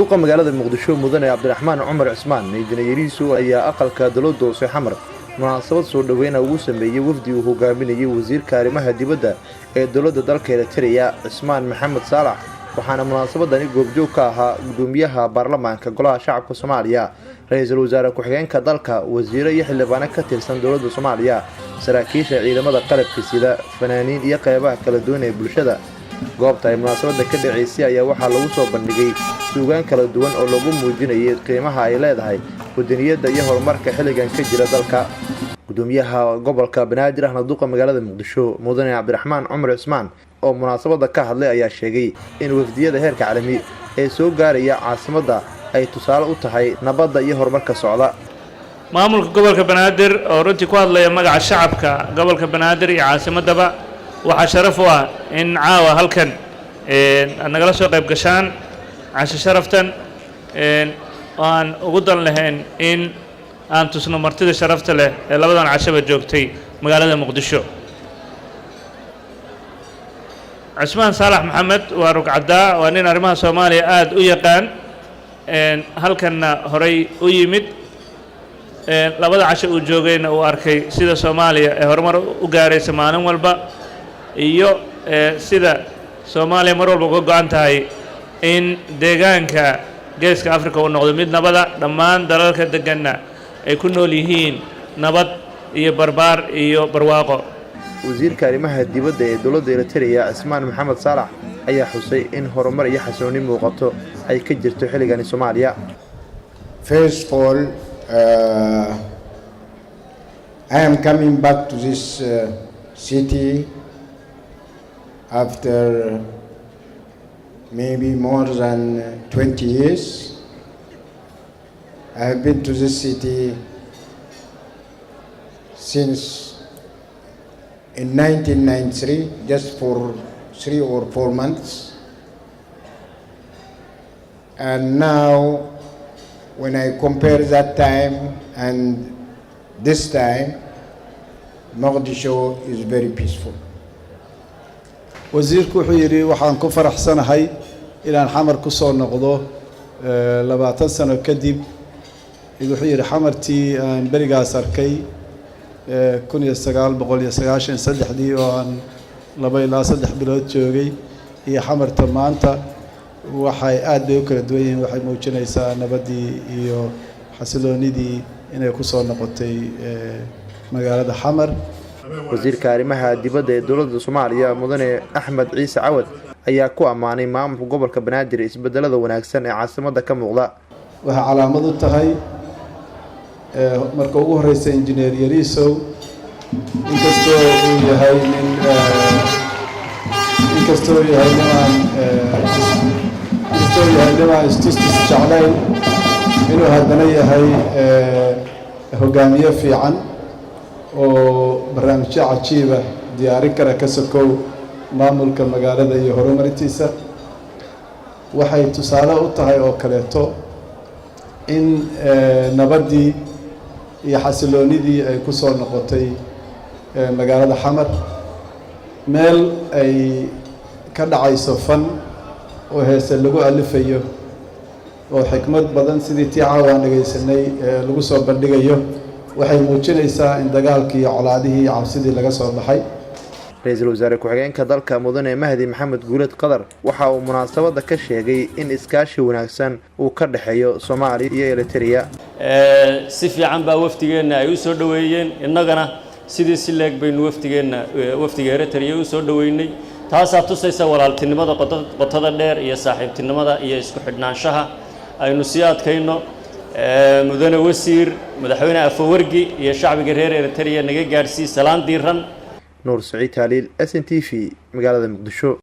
duqa magaalada Muqdisho mudane Cabdiraxmaan Cumar Cismaan injineeriisu ayaa aqalka dawladda hoose xamar munaasabad soo dhaweyn ugu sameeyay wafdi uu hogaaminayay wasiirka arrimaha dibadda ee dawladda dalka Eritrea Cismaan Maxamed Saalax waxaana munaasabadani goobjoog ka ahaa gudoomiyaha baarlamaanka golaha shacabka Soomaaliya ra'iisul wasaare ku-xigeenka dalka wasiiro iyo xildhibaan ka tirsan dawladda Soomaaliya saraakiisha ciidamada qalabka sida fanaaniin iyo qaybaha kala duwan ee bulshada goobta ay munaasabada ka dhaceysay ayaa waxaa lagu soo bandhigay suugaan kala duwan oo lagu muujinayay qiimaha ay leedahay wadaniyada iyo horumarka xilligan ka jira dalka gudoomiyaha gobolka Banaadir ahna duqa magaalada Muqdisho mudane Cabdiraxmaan Cumar Cismaan oo munaasabada ka hadlay ayaa sheegay in wafdiyada heerka caalami ee soo gaaraya caasimadda ay tusaale u tahay nabadda iyo horumarka socda maamulka gobolka Banaadir oo runtii ku hadlaya magaca shacabka gobolka Banaadir iyo caasimadaba waxa sharaf u ah in caawa halkan nagala soo qayb gashaan casho sharaftan aan ugu dan lahayn in aan tusno martida sharafta leh ee labadan cashaba joogtay magaalada Muqdisho Cismaan Saalax Maxamed waa rugcada waa nin arrimaha Soomaaliya aad u yaqaan halkanna horay u yimid labada casho uu joogayna uu arkay sida Soomaaliya ee horumar u gaaraysa maalin walba iyo sida Soomaaliya mar walba uga go'an tahay in deegaanka geeska Afrika uu noqdo mid nabada dhammaan dalalka deganna ay ku nool yihiin nabad iyo barbaar iyo barwaaqo wasiirka arrimaha dibadda ee dawladda Eritrea Cismaan Maxamed Saalax ayaa xusay in horumar iyo xasillooni muuqato ay ka jirto xilligan Soomaaliya First of all, I am coming back to this city after maybe more than 20 years. I have been to this city since in 1993, just for 3 or 4 months. And now, when I compare that time and this time, Mogadishu is very peaceful. wasiirku wuxuu yiri waxaan ku faraxsanahay inaan xamar ku soo noqdo 20 sano kadib wuxuu yiri xamartii aan barigaas arkay 1993 oo aan 2 ilaa 3 bilood joogay iyo xamarta maanta waxay aad u kala duwan yihiin waxay muujinaysaa nabadii iyo xasilloonidii inay ku soo noqotay magaalada xamar wasiirka arrimaha dibadda ee dawladda Soomaaliya mudane Axmed Ciise Cawad ayaa ku amaanay maamulka gobolka Banaadir isbedelada wanaagsan ee caasimadda ka muuqda waxa calaamad u tahay marka ugu horeysa injineer Yariisow inkastoo uu yahay niman istustis jeclayn inuu haddana yahay hogaamiye fiican oo barnaamijyo cajiiba diyaarin kara ka sokow maamulka magaalada iyo horumarintiisa waxay tusaale u tahay oo kaleeto in nabadii iyo xasilloonidii ay ku soo noqotay magaalada xamar meel ay ka dhacayso fan oo heese lagu alifayo oo xikmad badan sidii tii caawa dhageysanay lagu soo bandhigayo waxay muujinaysaa in dagaalkii iyo colaadihii iyo cabsidii laga soo baxay ra'iisul wasaare ku-xigeenka dalka mudane Mahdi Maxamed Guuled Qadar waxa uu munaasabada ka sheegay in iskaashi wanaagsan uu ka dhaxeeyo Soomaaliya iyo Eritrea si fiican baa wafdigeena ay u soo dhaweeyeen innagana sidii si leeg baynu wafdiga Eritrea u soo dhaweynay taasaa tusaysa walaaltinimada qotada dheer iyo saaxiibtinimada iyo isku xidhnaanshaha aynu sii adkayno mudane wasiir madaxweyne Afwerki iyo shacbiga reer Eritrea naga gaarsiin salaan diiran Nuur Saciid Haliil SNTV magaalada Muqdisho